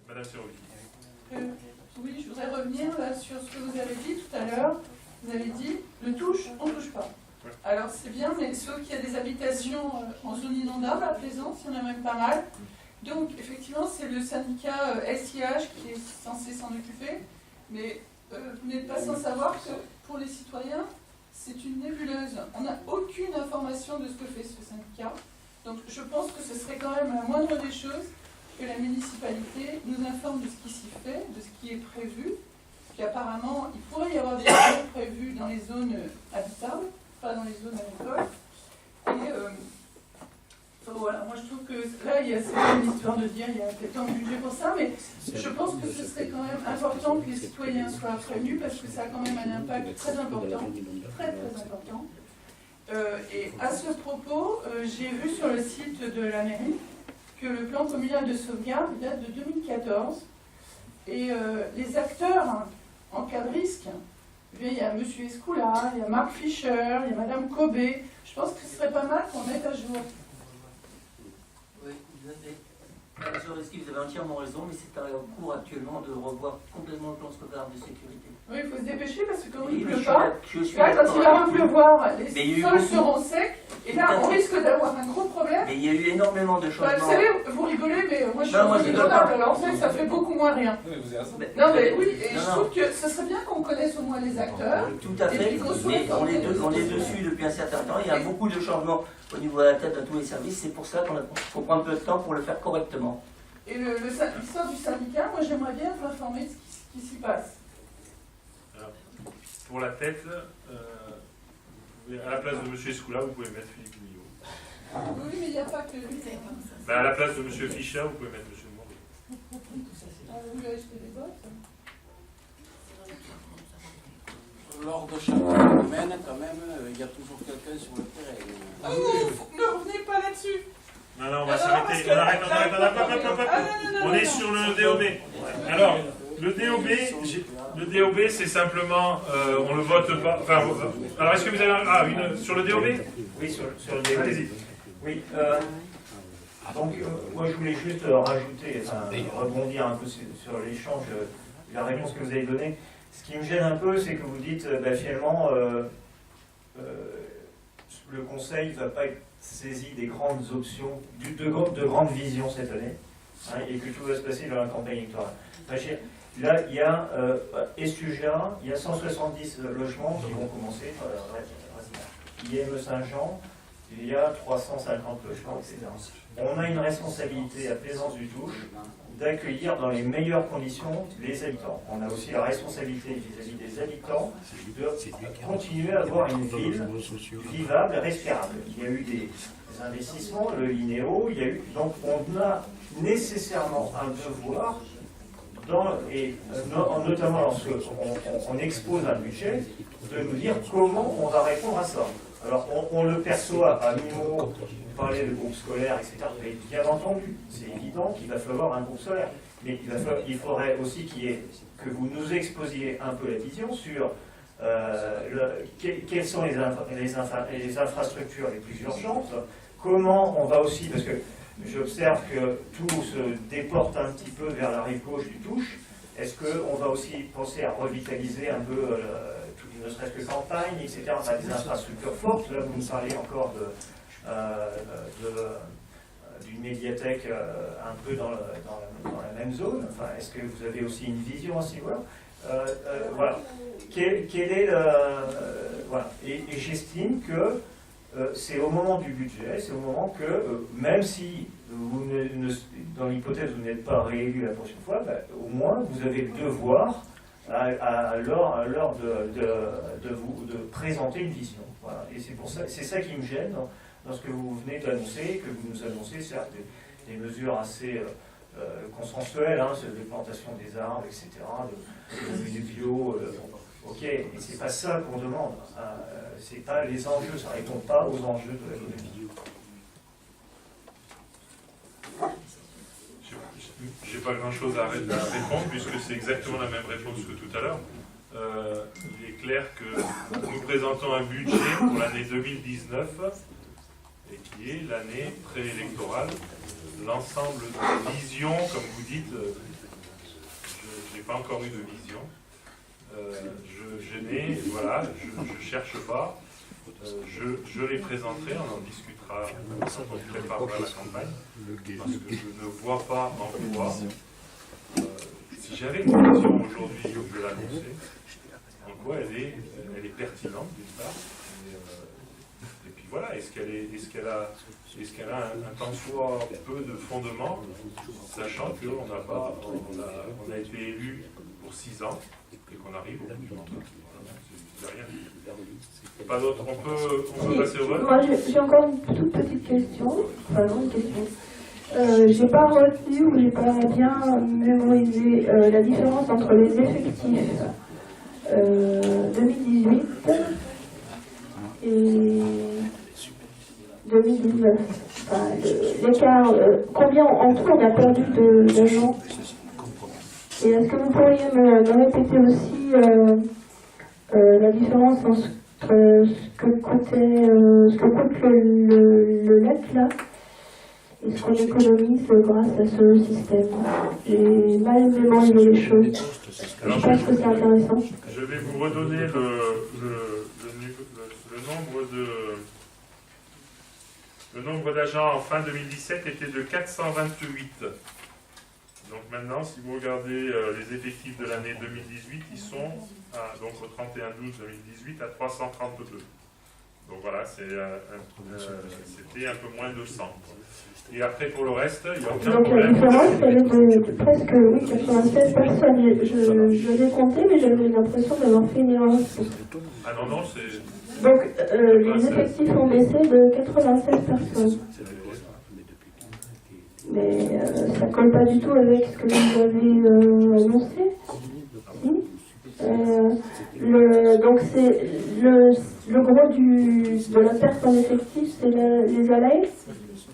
Madame Sérovi. Oui, je voudrais revenir là, sur ce que vous avez dit tout à l'heure. Vous avez dit, on ne touche pas. Ouais. Alors c'est bien, mais sauf qu'il y a des habitations en zone inondable à Plaisance, il y en a même pas mal. Donc effectivement, c'est le syndicat SIH qui est censé s'en occuper, mais vous n'êtes pas sans savoir que pour les citoyens, c'est une nébuleuse. On n'a aucune information de ce que fait ce syndicat. Donc je pense que ce serait quand même la moindre des choses que la municipalité nous informe de ce qui s'y fait, de ce qui est prévu. Qu'apparemment, il pourrait y avoir des choses prévues dans les zones habitables, pas dans les zones agricoles. Et enfin, voilà, moi je trouve que là, c'est pas une histoire de dire il y a peut-être un budget pour ça, mais je pense que ce serait quand même important que les citoyens soient prévenus parce que ça a quand même un impact très important, très très important. Et à ce propos, j'ai vu sur le site de la mairie que le plan communal de sauvegarde date de 2014 et les acteurs en cas de risque, il y a M. Escoula, il y a Marc Fischer, il y a Mme Cobé. Je pense que ce serait pas mal qu'on mette à jour. Oui, Monsieur Reski, vous avez entièrement raison, mais c'est en cours actuellement de revoir complètement le plan sauvegarde de sécurité. Oui, il faut se dépêcher parce que quand Oui, il ne mais pleut pas, là, quand il va pleuvoir, les sols seront secs, et là, on risque d'avoir un gros problème. Mais il y a eu énormément de changements. Vous savez, vous rigolez, mais moi je suis raisonnable, alors en fait, ça fait beaucoup moins rien. Non, mais oui, et je trouve que ce serait bien qu'on connaisse au moins les acteurs. Tout à fait, mais on est dessus depuis un certain temps. Il y a beaucoup de changements au niveau de la tête de tous les services. C'est pour ça qu'il faut prendre un peu de temps pour le faire correctement. Et l'histoire du syndicat, moi j'aimerais bien être informé de ce qui s'y passe. Alors, pour la tête, à la place de M. Escoula, vous pouvez mettre Philippe Millot. Oui, mais il n'y a pas que lui. À la place de M. Fischer, vous pouvez mettre M. Moreau. Vous lui achetez des bottes. Lors de chaque domaine, quand même, il y a toujours quelqu'un sur le terrain. Ah non, ne revenez pas là-dessus. Non, on va s'arrêter. On arrête. On est sur le DOB. Alors, le DOB, c'est simplement, on le vote pas. Enfin, alors, est-ce que vous avez sur le DOB? Oui, sur le DOB. Allez-y. Oui. Donc, moi, je voulais juste rajouter, rebondir un peu sur l'échange, la réponse que vous avez donnée. Ce qui me gêne un peu, c'est que vous dites, finalement, le Conseil ne va pas être saisi des grandes options, de grandes visions cette année, hein, et que tout va se passer dans la campagne électorale. Là, il y a Estugia, il y a 170 logements qui vont commencer. IME Saint-Jean, il y a 350 logements, etc. On a une responsabilité à Plaisance-du-Touche d'accueillir dans les meilleures conditions les habitants. On a aussi la responsabilité vis-à-vis des habitants de continuer à avoir une ville vivable et respirable. Il y a eu des investissements, le INEO, donc on a nécessairement un devoir, notamment lorsqu'on expose un budget, de nous dire comment on va répondre à ça. Alors on le perçoit à niveau, vous parlez de groupe scolaire, etc. Mais bien entendu, c'est évident qu'il va falloir un groupe scolaire. Mais il faudrait aussi que vous nous exposiez un peu la vision sur quelles sont les infrastructures les plus urgentes, comment on va aussi, parce que j'observe que tout se déporte un petit peu vers la rive gauche du Touche. Est-ce qu'on va aussi penser à revitaliser un peu ne serait-ce que campagne, etc. On a des infrastructures fortes. Là, vous nous parlez encore d'une médiathèque un peu dans la même zone. Enfin, est-ce que vous avez aussi une vision à ce niveau-là? Voilà. Voilà. Et j'estime que c'est au moment du budget, c'est au moment que, même si dans l'hypothèse où vous n'êtes pas réélu la prochaine fois, au moins vous avez le devoir à l'heure de présenter une vision. Voilà. Et c'est ça qui me gêne dans ce que vous venez d'annoncer, que vous nous annoncez, certes, des mesures assez consensuelles, hein, sur les plantations des arbres, etc., du bio, ok, mais c'est pas ça qu'on demande. C'est pas les enjeux, ça répond pas aux enjeux de l'économie. J'ai pas grand-chose à répondre puisque c'est exactement la même réponse que tout à l'heure. Il est clair que nous présentons un budget pour l'année 2019 et qui est l'année préélectorale. L'ensemble de visions, comme vous dites, n'ai pas encore eu de vision. Je n'ai, voilà, je cherche pas. Je les présenterai, on en discutera quand on préparera la campagne, parce que je ne vois pas en quoi, si j'avais une vision aujourd'hui, je l'annonçais, en quoi elle est pertinente d'une part, et puis voilà, est-ce qu'elle a un tant soit peu de fondement, sachant qu'on a été élu pour 6 ans, et qu'on arrive au bout du mandat. C'est rien. Pas d'autres. On peut passer au vote. Moi, j'ai encore une toute petite question. Enfin, non, une question. J'ai pas retenu ou j'ai pas bien mémorisé la différence entre les effectifs 2018 et 2019. Enfin, l'écart, combien en tout on a perdu d'agents? Et est-ce que vous pourriez me répéter aussi la différence entre ce que coûte le net là et ce qu'on économise grâce à ce système? J'ai mal mémorisé les choses. Je pense que c'est intéressant. Je vais vous redonner le nombre d'agents en fin 2017 était de 428. Donc maintenant, si vous regardez les effectifs de l'année 2018, ils sont donc au 31/12/2018 à 332. Donc voilà, c'était un peu moins de 100. Et après, pour le reste, il n'y a aucun Donc problème. la différence, elle est de presque 96 personnes. Je l'ai compté, mais j'avais l'impression d'avoir fait une erreur. Ah non, non, c'est... Donc les effectifs ont baissé de 96 personnes. Mais ça colle pas du tout avec ce que vous avez annoncé. Si. Donc c'est le gros de la perte en effectif, c'est les ALAE.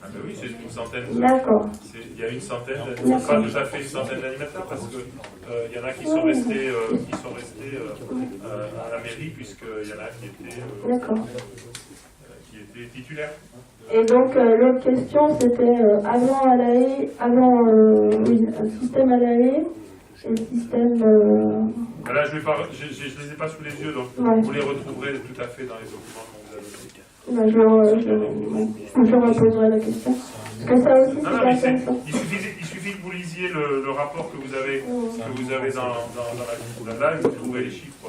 Ah ben oui, c'est une centaine. D'accord. Il y a une centaine, c'est pas tout à fait une centaine d'animateurs, parce que il y en a qui sont restés, à la mairie, puisqu'il y en a qui étaient titulaires. Et donc l'autre question, c'était avant ALAE, un système ALAE et le système... Là, je les ai pas sous les yeux, donc Ouais. vous les retrouverez tout à fait dans les documents qu'on vous a donnés. Je reposerai la question. Parce que ça aussi, Non, c'est non, mais intéressant. il suffit que vous lisiez le rapport que vous avez dans la là, et vous trouverez les chiffres.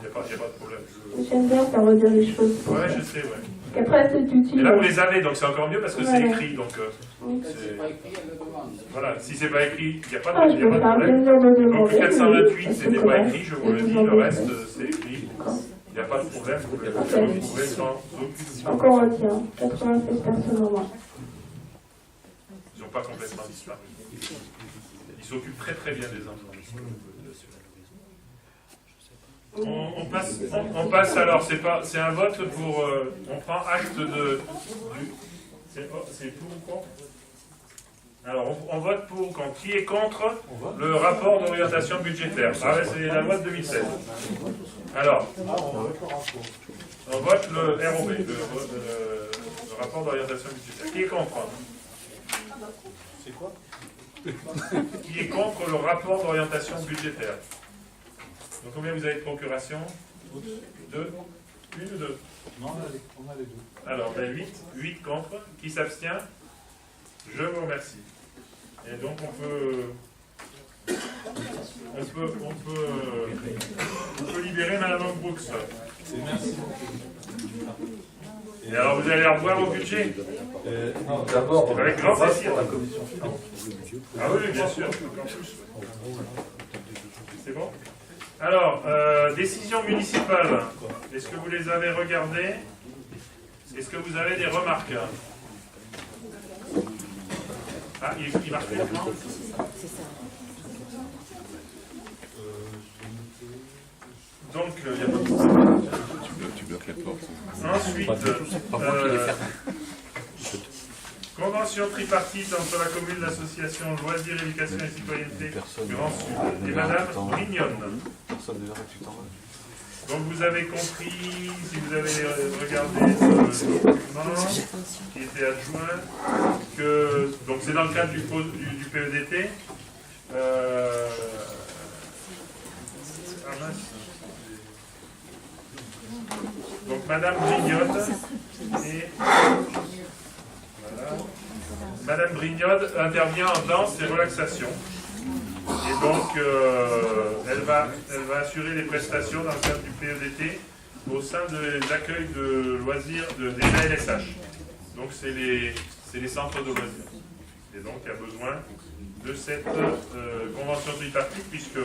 Il n'y a pas de problème. J'aime bien faire redire les choses. Ouais, je sais, ouais. Parce qu'après, c'est utile. Et là, vous les avez, donc c'est encore mieux parce que c'est Voilà. écrit. Donc, C'est pas écrit, elle le demande. voilà, si c'est pas écrit, il n'y a pas Ah, de, je il y a peux pas de faire un problème. plaisir de Donc demander. 428, c'était pas correct. écrit, je vous le dis, le reste, c'est écrit. Il n'y a pas de problème, vous pouvez le retrouver sans aucune... Encore un tiers, 96 personnes en moins. Ils n'ont pas complètement disparu. Ils s'occupent très très bien des enfants. On passe alors, c'est un vote pour... on prend acte de... C'est pour ou contre? Alors, on vote pour quand? Qui est contre le rapport d'orientation budgétaire? Ah ouais, c'est la loi de 2016. Alors, on vote le ROB, le rapport d'orientation budgétaire. Qui est contre? C'est quoi? Qui est contre le rapport d'orientation budgétaire? Donc combien vous avez de procuration? 2? Une ou deux? Non, on a les deux. Alors, ben 8 contre. Qui s'abstient? Je vous remercie. Et donc on peut libérer Madame Brooks. Merci. Et alors vous allez revoir au budget? Non, d'abord, Avec grand plaisir. pour la commission finance. Ah oui, bien sûr. C'est bon? Alors, décision municipale. Est-ce que vous les avez regardées? Est-ce que vous avez des remarques? Ah, il marche pas l'écran? Donc, il n'y a pas de problème. Tu bloques la porte. Ensuite, convention tripartite entre la commune, l'association Loisirs, Éducation et Citoyenneté Grand Sud et Madame Brignonne. Personne ne verra que tu t'en vas. Donc vous avez compris, si vous avez regardé le document qui était adjoint, que donc c'est dans le cadre du PEDT. Donc Madame Brignode et voilà. Madame Brignode intervient en danse et relaxation. Et donc elle va assurer les prestations dans le cadre du PEDT au sein des accueils de loisirs des ALSH. Donc c'est les centres de loisirs. Et donc il y a besoin de cette convention tripartite puisque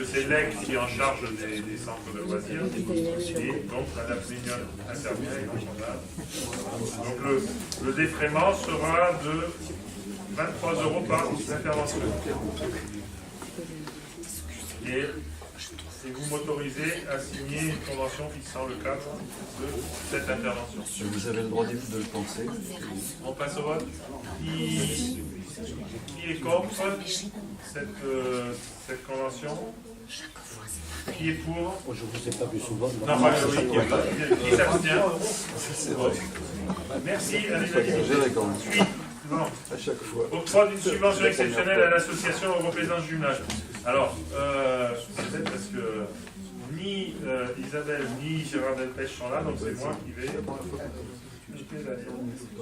c'est l'EC qui est en charge des centres de loisirs. Et donc Madame Brignode intervient et donc on a. Donc le défraiement sera de 23 € par intervention. Et vous m'autorisez à signer une convention fixant le cadre de cette intervention. Vous avez le droit de le penser. On passe au vote. Qui est contre cette convention? Qui est pour? Je ne vous ai pas vu souvent. Non, pas oui, qui s'abstient? Merci à l'unanimité. Bon. À chaque fois. Octroi d'une subvention exceptionnelle à l'association Européens Jumelage. Alors, c'est peut-être parce que ni Isabelle ni Gérard Delpech sont là, donc c'est moi qui vais.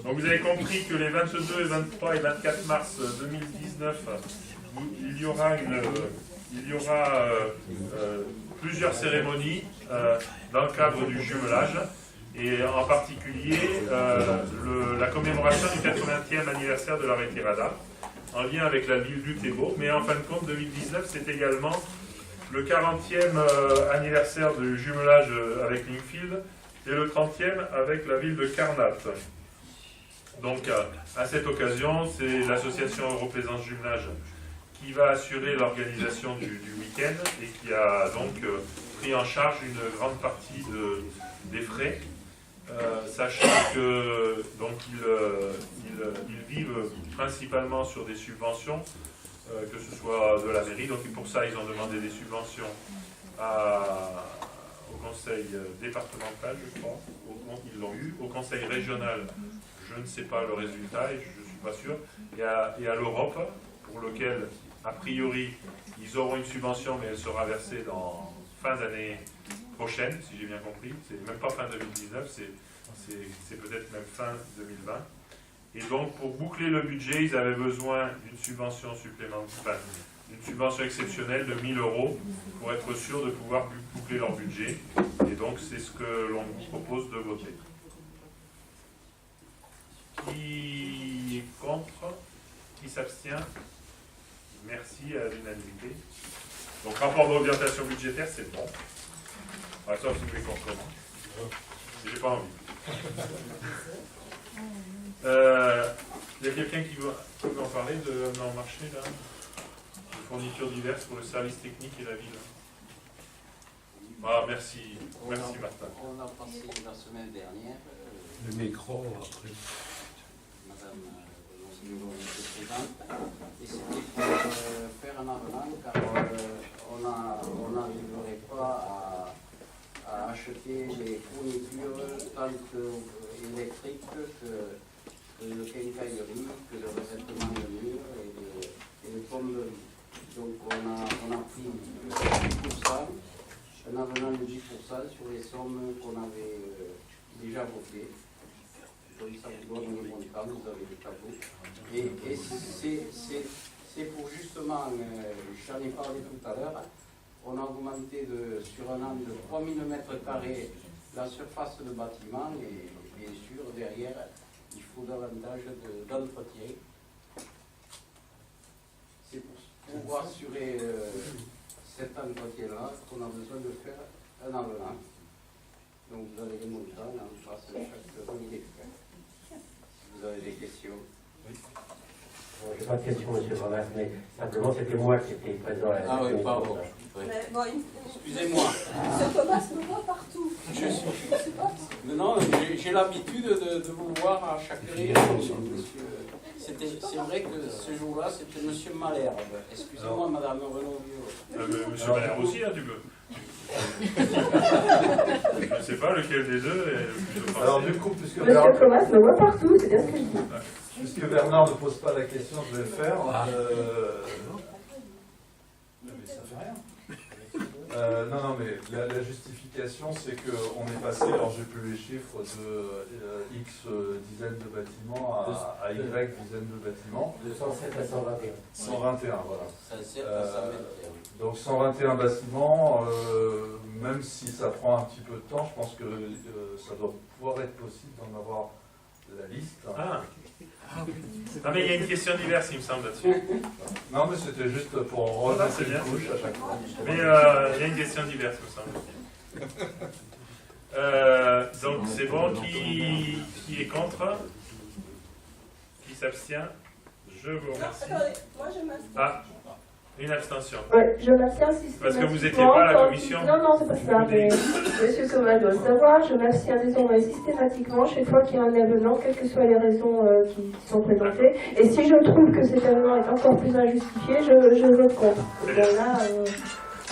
Donc vous avez compris que les 22, 23 et 24 mars 2019, il y aura plusieurs cérémonies dans le cadre du jumelage. Et en particulier la commémoration du 80e anniversaire de la Retirada, en lien avec la ville du Thébault. Mais en fin de compte, 2019, c'est également le 40e anniversaire du jumelage avec Lingfield et le 30e avec la ville de Karnat. Donc, à cette occasion, c'est l'association Europlaisance Jumelage qui va assurer l'organisation du week-end et qui a donc pris en charge une grande partie des frais. Sachant que donc ils vivent principalement sur des subventions, que ce soit de la mairie, donc pour ça ils ont demandé des subventions au conseil départemental, je crois, ils l'ont eu, au conseil régional, je ne sais pas le résultat et je ne suis pas sûr, et à l'Europe, pour lequel a priori ils auront une subvention mais elle sera versée dans fin d'année prochaine, si j'ai bien compris, c'est même pas fin 2019, c'est peut-être même fin 2020. Et donc pour boucler le budget, ils avaient besoin d'une subvention supplémentaire, d'une subvention exceptionnelle de 1 000 € pour être sûr de pouvoir boucler leur budget. Et donc c'est ce que l'on vous propose de voter. Qui est contre? Qui s'abstient? Merci à l'unanimité. Donc rapport d'orientation budgétaire, c'est bon. Ah, sauf si vous voulez qu'on recommence. J'ai pas envie. Il y a quelqu'un qui veut en parler de Non Marché, là, de fournitures diverses pour le service technique et la ville. Ah, merci. Merci, Martin. On a passé la semaine dernière. Le micro, après. Madame était présente. Et c'était pour faire un avenant, car on n'arriverait pas à acheter les fournitures tant électriques que de quincaillerie, que de revêtement de murs et de plomberie. Donc on a pris 10%, un avenant de 10% sur les sommes qu'on avait déjà votées. Donc ça vous donne le montant, vous avez le tableau. Et c'est pour justement, j'en ai parlé tout à l'heure, on a augmenté sur un an de 3000 m² la surface de bâtiment et bien sûr derrière il faut davantage d'entretien. C'est pour assurer cet entretien-là qu'on a besoin de faire un avenant. Donc vous avez les montants en face de chaque remis d'expert. Si vous avez des questions. Oui. Je n'ai pas de question, monsieur Bravas, mais simplement c'était moi qui étais présent à la Ah oui, pardon. Oui. Excusez-moi. Monsieur Thomas me voit partout. Non, j'ai l'habitude de vous voir à chaque réunion, monsieur. C'est vrai que ce jour-là, c'était monsieur Malherbe. Excusez-moi, madame Renaud-Vieux. Monsieur Malherbe aussi, hein, tu peux. Je ne sais pas lequel des deux est le plus offensif. Alors du coup, puisque Monsieur Thomas me voit partout, c'est bien ce que je dis. puisque Bernard ne pose pas la question, je vais le faire. Non, non, mais la justification, c'est qu'on est passé, alors j'ai plus les chiffres, de X dizaines de bâtiments à Y dizaines de bâtiments. De 107 à 121. 121, voilà. Ça sert à 121. Donc 121 bâtiments, même si ça prend un petit peu de temps, je pense que ça doit pouvoir être possible d'en avoir la liste. Ah, mais il y a une question diverse, il me semble, là-dessus. Non, mais c'était juste pour relancer une couche à chaque fois. Mais il y a une question diverse, il me semble. Donc c'est bon, qui est contre? Qui s'abstient? Je vous remercie. Moi je m'abstiens. Ah, une abstention. Ouais, je m'abstiens systématiquement. Parce que vous n'étiez pas à la commission. Non, non, c'est pas ça, mais Monsieur Thomas doit savoir, je m'abstiens désormais systématiquement chaque fois qu'il y a un avenant, quelles que soient les raisons qui sont présentées. Et si je trouve que cet avenant est encore plus injustifié, je vote contre. Et bien là,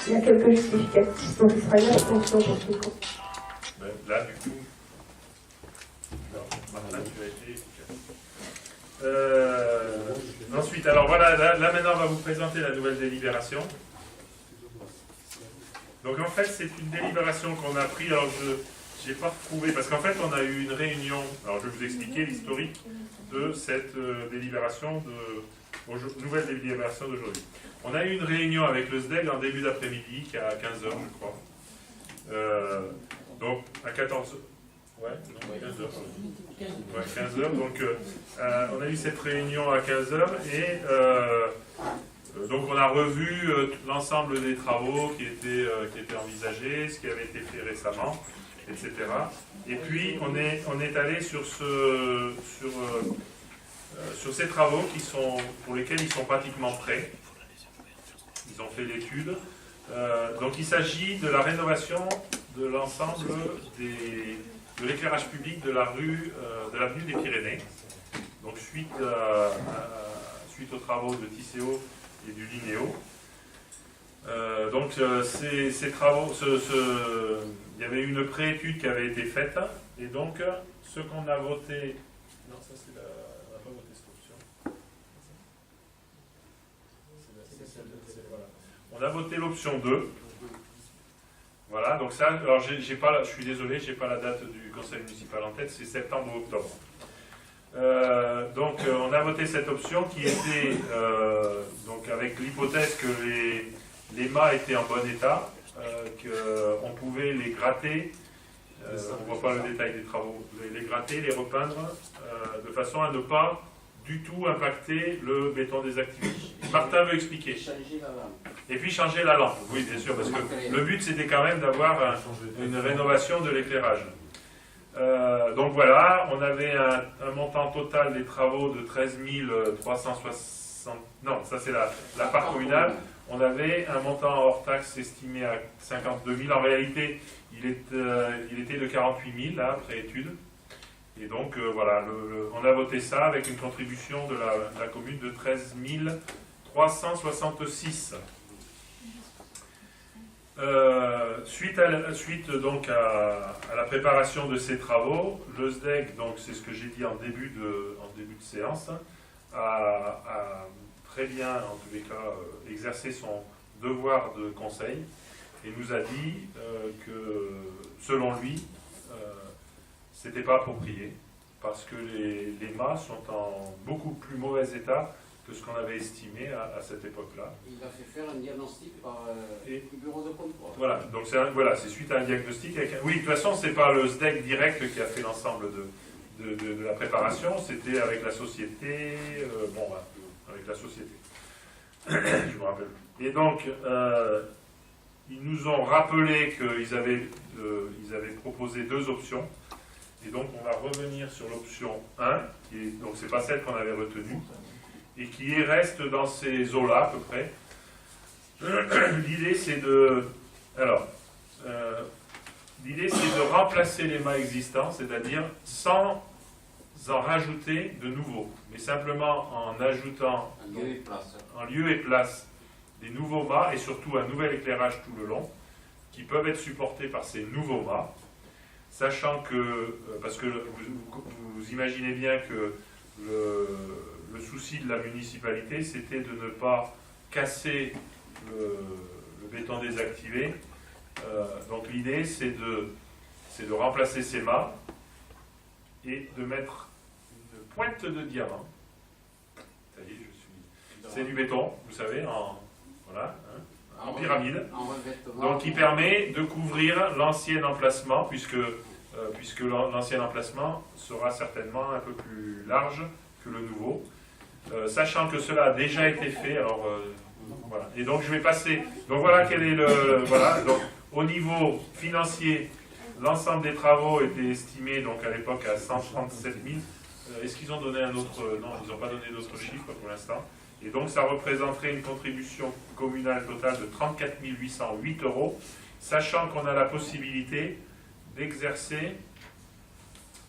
il y a quelques justificatifs, donc il sera une abstention pour ce qui compte. Là, du coup, Martin, tu as été efficace. Ensuite, alors voilà, là maintenant on va vous présenter la nouvelle délibération. Donc en fait c'est une délibération qu'on a prise, alors je n'ai pas retrouvé, parce qu'en fait on a eu une réunion, alors je vais vous expliquer l'historique de cette délibération, nouvelle délibération d'aujourd'hui. On a eu une réunion avec le SDEG en début d'après-midi, qui est à 15h je crois. Donc à 14h. Ouais, non, 15h. Ouais, 15h. Donc, on a eu cette réunion à 15h et donc on a revu l'ensemble des travaux qui étaient envisagés, ce qui avait été fait récemment, etc. Et puis on est allé sur ces travaux pour lesquels ils sont pratiquement prêts. Ils ont fait l'étude. Donc il s'agit de la rénovation de l'ensemble de l'éclairage public de l'avenue des Pyrénées. Donc suite aux travaux de Tisséo et du Linéo. Donc ces travaux, il y avait une préétude qui avait été faite, et donc ce qu'on a voté, non ça c'est on n'a pas voté cette option. Voilà. On a voté l'option 2. Voilà, donc ça, alors je suis désolé, j'ai pas la date du conseil municipal en tête, c'est septembre ou octobre. Donc on a voté cette option qui était donc avec l'hypothèse que les mâts étaient en bon état, qu'on pouvait les gratter, on ne voit pas le détail des travaux, les gratter, les repeindre, de façon à ne pas du tout impacter le béton désactivé. Martin veut expliquer. Changer la lampe. Et puis changer la lampe, oui bien sûr, parce que le but c'était quand même d'avoir une rénovation de l'éclairage. Donc voilà, on avait un montant total des travaux de 13 360... Non, ça c'est la part communale. On avait un montant hors taxe estimé à 52 000. En réalité, il était de 48 000 là, après étude. Et donc voilà, on a voté ça avec une contribution de la commune de 13 366. Suite donc à la préparation de ces travaux, le SDEG, donc c'est ce que j'ai dit en début de séance, a très bien, en tous les cas, exercé son devoir de conseil et nous a dit que, selon lui, c'était pas approprié parce que les mâts sont en beaucoup plus mauvais état que ce qu'on avait estimé à cette époque-là. Il a fait faire un diagnostic par le bureau de contrôle. Voilà, donc c'est suite à un diagnostic. Oui, de toute façon, c'est pas le SDEC direct qui a fait l'ensemble de la préparation, c'était avec la société, avec la société. Je me rappelle. Et donc, ils nous ont rappelé qu'ils avaient proposé 2 options. Et donc, on va revenir sur l'option 1, donc c'est pas celle qu'on avait retenue, et qui reste dans ces eaux-là, à peu près. L'idée, c'est de remplacer les mâts existants, c'est-à-dire sans en rajouter de nouveaux, mais simplement en ajoutant en lieu et place des nouveaux mâts et surtout un nouvel éclairage tout le long, qui peuvent être supportés par ces nouveaux mâts, sachant que, parce que vous imaginez bien que le souci de la municipalité, c'était de ne pas casser béton désactivé. Donc l'idée, c'est de remplacer ces mâts et de mettre une pointe de diamant. Ça y est, c'est du béton, vous savez, voilà, hein, en pyramide. Donc qui permet de couvrir l'ancien emplacement, puisque l'ancien emplacement sera certainement un peu plus large que le nouveau. Sachant que cela a déjà été fait, alors voilà. Et donc je vais passer. Donc voilà quel est le. Voilà. Donc au niveau financier, l'ensemble des travaux était estimé donc à l'époque à 137 000. Est-ce qu'ils ont donné un autre. Non, ils n'ont pas donné d'autres chiffres pour l'instant. Et donc ça représenterait une contribution communale totale de 34 808 €, sachant qu'on a la possibilité d'exercer,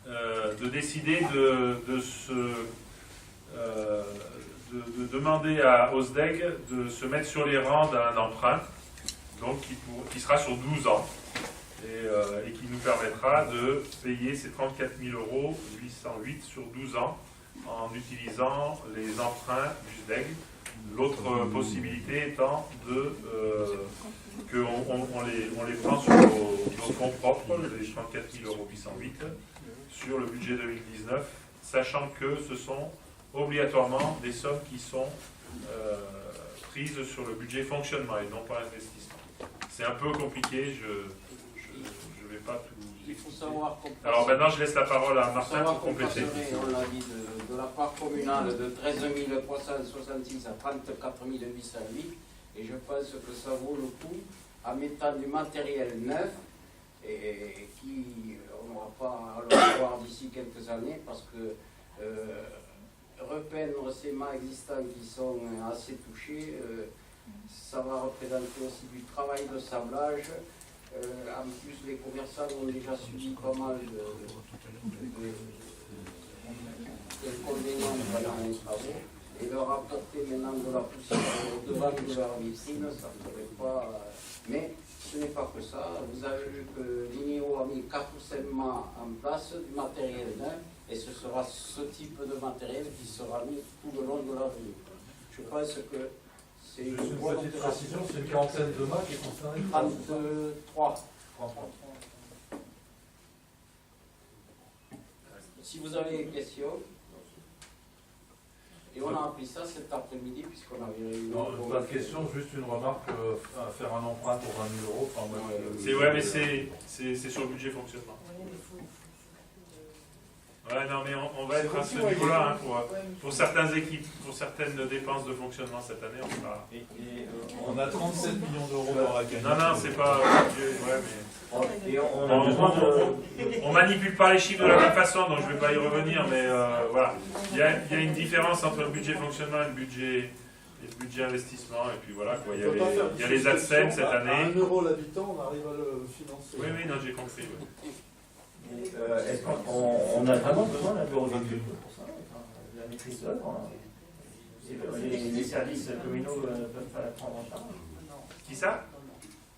de décider de demander à OSDEG de se mettre sur les rangs d'un emprunt, donc qui sera sur 12 ans, et qui nous permettra de payer ces 34 808 € sur 12 ans, en utilisant les emprunts du SDEG. L'autre possibilité étant qu'on les prend sur nos fonds propres, les 34 808 € sur le budget 2019, sachant que ce sont obligatoirement des sommes qui sont prises sur le budget fonctionnement et non pas investissement. C'est un peu compliqué, je ne vais pas tout expliquer. Alors maintenant je laisse la parole à Martin pour compléter. On l'a dit de la part communale de 13 366 à 34 808, et je pense que ça vaut le coup en mettant du matériel neuf et qui on n'aura pas à le voir d'ici quelques années, parce que repeindre ces mâts existants qui sont assez touchés, ça va représenter aussi du travail de sablage. En plus, les commerçants ont déjà subi pas mal d'inconvénients pendant les travaux, et leur apporter maintenant de la poussière au-devant de leur vitrine, ça ne ferait pas. Mais ce n'est pas que ça. Vous avez vu que l'INEO a mis 4 ou 5 mâts en place, du matériel neuf, et ce sera ce type de matériel qui sera mis tout le long de l'avenue. Je pense que c'est une petite précision, c'est une quarantaine de mâts qui est concernée. 33. Si vous avez des questions, et on a appris ça cet après-midi puisqu'on avait réuni. Non, pas de question, juste une remarque, faire un emprunt pour 20 000 €. Enfin, c'est ouais, mais c'est sur le budget fonctionnement. Ouais, non, mais on va être à ce niveau-là hein, pour certaines équipes, pour certaines dépenses de fonctionnement cette année, on sera. On a 37 millions d'euros dans la cagnotte. Non, c'est pas. Ouais, mais. On manipule pas les chiffres de la même façon, donc je ne vais pas y revenir, mais voilà. Il y a une différence entre le budget fonctionnement et le budget investissement, et puis voilà, quoi. Il y a les AdSense cette année. À 1 € l'habitant, on arrive à le financer. Oui, non, j'ai compris. Ouais. Est-ce qu'on a vraiment besoin d'un bureau d'études pour ça, la maîtrise d'œuvre? Les services communaux peuvent pas la prendre en charge? Qui ça?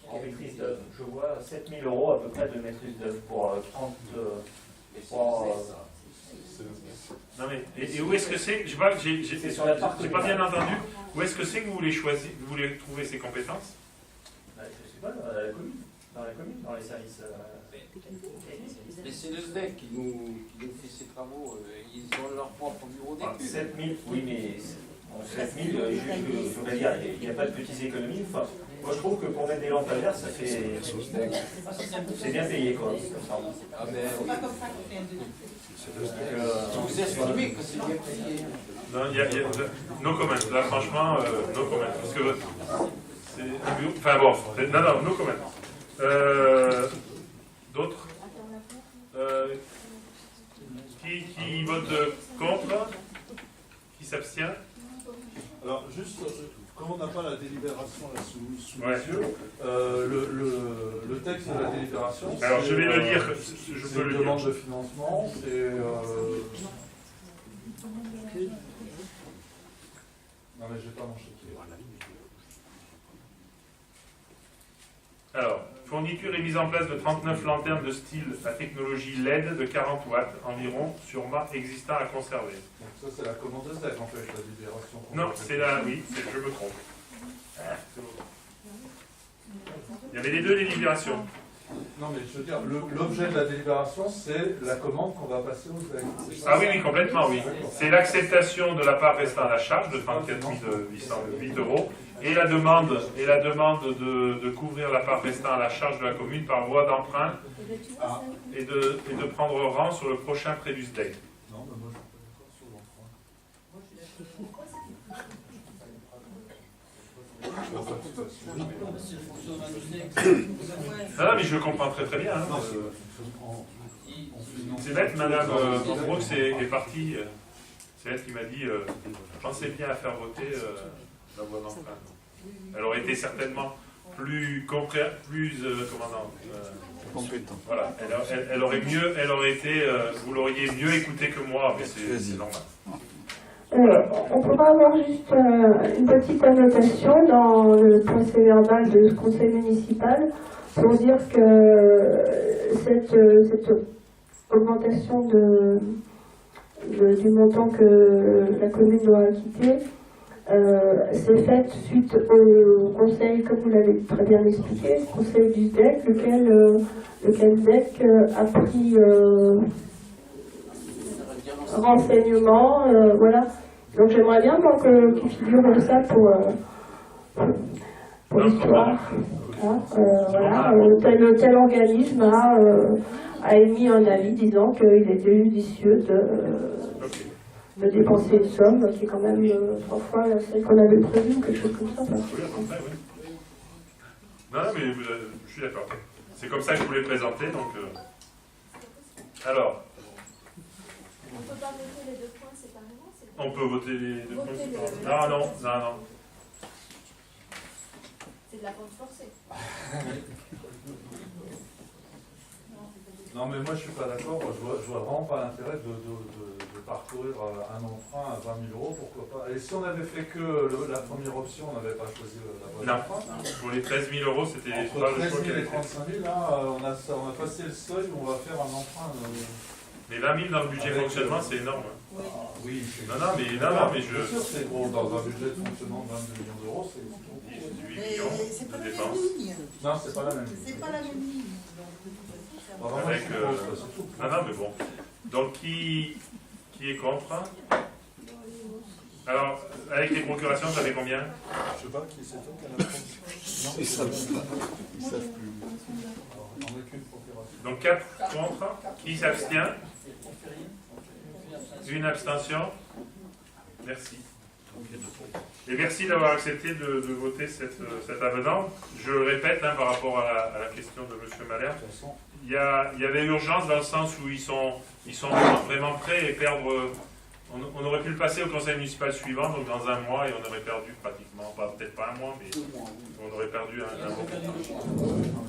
En maîtrise d'œuvre. Je vois 7 000 € à peu près de maîtrise d'œuvre pour 30. Non mais, et où est-ce que c'est? Je vois que j'ai pas bien entendu. Où est-ce que c'est que vous voulez choisir, vous voulez trouver ces compétences? Je sais pas, dans la commune, dans les services. Mais c'est le SDEC qui nous fait ces travaux, ils ont leur propre bureau d'études. 7 000, oui, mais 7 000, je voudrais dire, il n'y a pas de petites économies. Enfin, moi je trouve que pour mettre des lampadaires, ça fait. C'est bien payé, quoi. Ah, mais C'est pas comme ça qu'on fait un vous estimez que c'est bien payé? Non, il y a no comment. Là, franchement, no comment. Parce que c'est. Enfin bon, non, no comment. D'autres? Qui vote contre? Qui s'abstient? Alors, juste, comme on n'a pas la délibération là sous Ouais. les yeux, le texte de la délibération. Alors, je vais le lire. Je peux une le lire. demande de financement, c'est. Non, mais je vais pas m'en choquer. Alors, fourniture et mise en place de 39 lanternes de style à technologie LED de 40 watts environ sur mât existant à conserver. Donc ça, c'est la commande de SDEC en fait, la libération. Non, c'est là, oui, je me trompe. Il y avait les deux délibérations. Non, mais je veux dire, l'objet de la délibération, c'est la commande qu'on va passer aux ZEC. Ah oui, oui, complètement, oui. C'est l'acceptation de la part restant à la charge de 34 808 euros et la demande de couvrir la part restant à la charge de la commune par voie d'emprunt et de prendre rang sur le prochain prélude DEC. Non, mais moi je suis pas d'accord sur l'emprunt. Non, mais je comprends très très bien. Hein. C'est bête, Madame Brooks est partie. C'est elle qui m'a dit pensez bien à faire voter la voie d'emprunt. Elle aurait été certainement plus compétente. Voilà, elle aurait été, vous l'auriez mieux écouté que moi, mais c'est normal. On pourra avoir juste une petite annotation dans le procès verbal de ce conseil municipal pour dire que cette augmentation du montant que la commune doit acquitter c'est faite suite au conseil, comme vous l'avez très bien expliqué, le conseil du DEC, lequel DEC a pris renseignement, voilà. Donc j'aimerais bien qu'il figure ça pour l'histoire. Hein, voilà, tel organisme a émis un avis disant qu'il était judicieux de dépenser une somme qui est quand même 3 fois celle qu'on avait prévue, quelque chose comme ça. Oui, à peu près, oui. Non, mais je suis d'accord. C'est comme ça que je voulais présenter, donc... Alors... On ne peut pas voter les deux points séparément? On peut voter les deux points séparément. Non. C'est de la vente forcée. Non, mais moi je suis pas d'accord. Je vois vraiment pas l'intérêt de parcourir un emprunt à 20 000 euros, pourquoi pas. Et si on avait fait que la première option, on n'avait pas choisi la voie d'emprunt. Pour les 13 000 euros, c'était pas entre le 13 choix 000 et 35 000, là, on a passé le seuil où on va faire un emprunt. Mais 20 000 dans le budget de fonctionnement, c'est énorme. Oui. Non, mais je... Bien sûr, c'est gros. Dans un budget de fonctionnement de 22 millions d'euros, c'est 8 millions de dépenses. Non, c'est pas la même ligne. C'est pas la même ligne. Avec, non, mais bon. Donc, qui est contre? Alors, avec les procurations, vous avez combien? Je sais pas, qui c'est toi qui a la procuration? Ils savent plus. On n'a qu'une procuration. Donc 4 contre. Qui s'abstient? Une abstention. Merci. Et merci d'avoir accepté de voter cet avenant. Je le répète par rapport à la question de M. Malherbe. Il y avait urgence dans le sens où ils sont vraiment prêts et perdre. On aurait pu le passer au conseil municipal suivant, donc dans un mois, et on aurait perdu pratiquement, peut-être pas un mois, mais on aurait perdu un bon temps.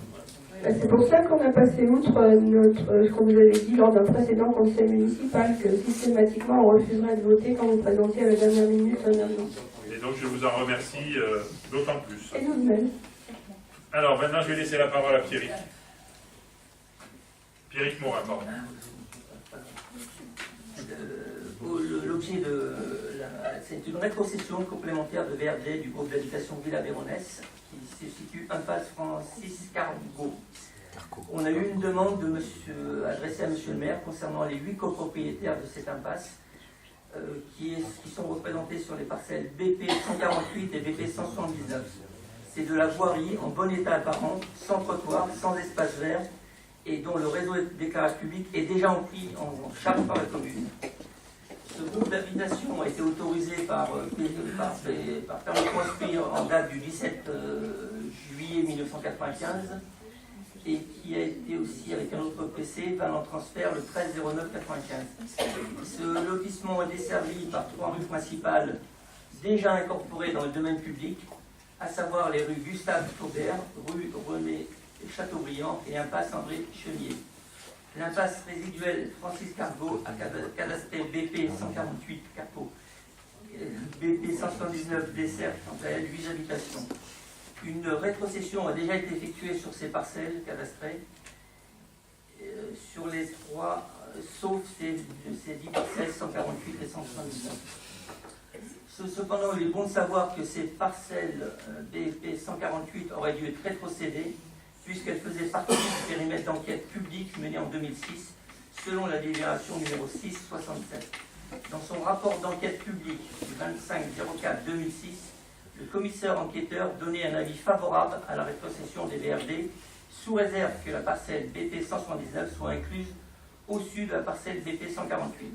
C'est pour ça qu'on a passé outre ce qu'on vous avait dit lors d'un précédent conseil municipal, que systématiquement on refuserait de voter quand vous présentez à la dernière minute un avenant. Et donc je vous en remercie d'autant plus. Et nous de même. Alors maintenant je vais laisser la parole à Pierrick. Pierrick Morin, pardon. L'objet c'est une rétrocession complémentaire de VRD du groupe d'habitation Villa Véronès qui se situe impasse Francis Cargo. On a eu une demande adressée à monsieur le maire concernant les 8 copropriétaires de cette impasse qui sont représentés sur les parcelles BP 148 et BP 179. C'est de la voirie en bon état apparent, sans trottoir, sans espace vert et dont le réseau d'éclairage public est déjà pris en charge par la commune. Ce groupe d'habitation a été autorisé par permis de construire en date du 17 juillet 1995 et qui a été aussi, avec un autre PC, en transfert le 13/09/95. Ce lotissement est desservi par 3 rues principales déjà incorporées dans le domaine public, à savoir les rues Gustave Faubert, rue René Chateaubriand et impasse André Chenier. L'impasse résiduelle Francis Cargo à cadastré BP 148 Capot, BP 179 dessert quant à elle 8 habitations. Une rétrocession a déjà été effectuée sur ces parcelles cadastrées, sur les 3, sauf ces 10 parcelles 148 et 179. Cependant, il est bon de savoir que ces parcelles BP 148 auraient dû être rétrocédées puisqu'elle faisait partie du périmètre d'enquête publique mené en 2006, selon la délibération numéro 667. Dans son rapport d'enquête publique du 25/04/2006, le commissaire enquêteur donnait un avis favorable à la rétrocession des VRD, sous réserve que la parcelle BP 179 soit incluse au sud de la parcelle BP 148.